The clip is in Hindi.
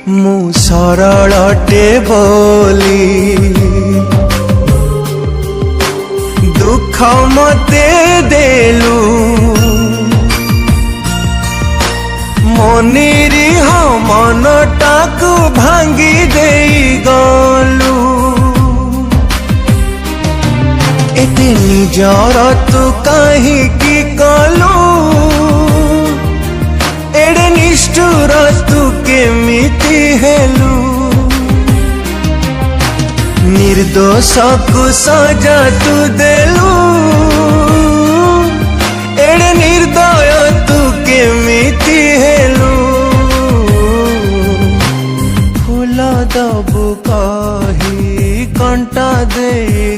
मु सरलटे बोली दुख मते देलु मनिरी मनटा को भांगी देई गलु एते निजर तू कहीं की कलु एड़े निष्ठुर तू केमिति हेलु निर्दोष को सजा तू देलु एड़े निर्दय तू केमिति हेलु फूल दबु कही कंटा देई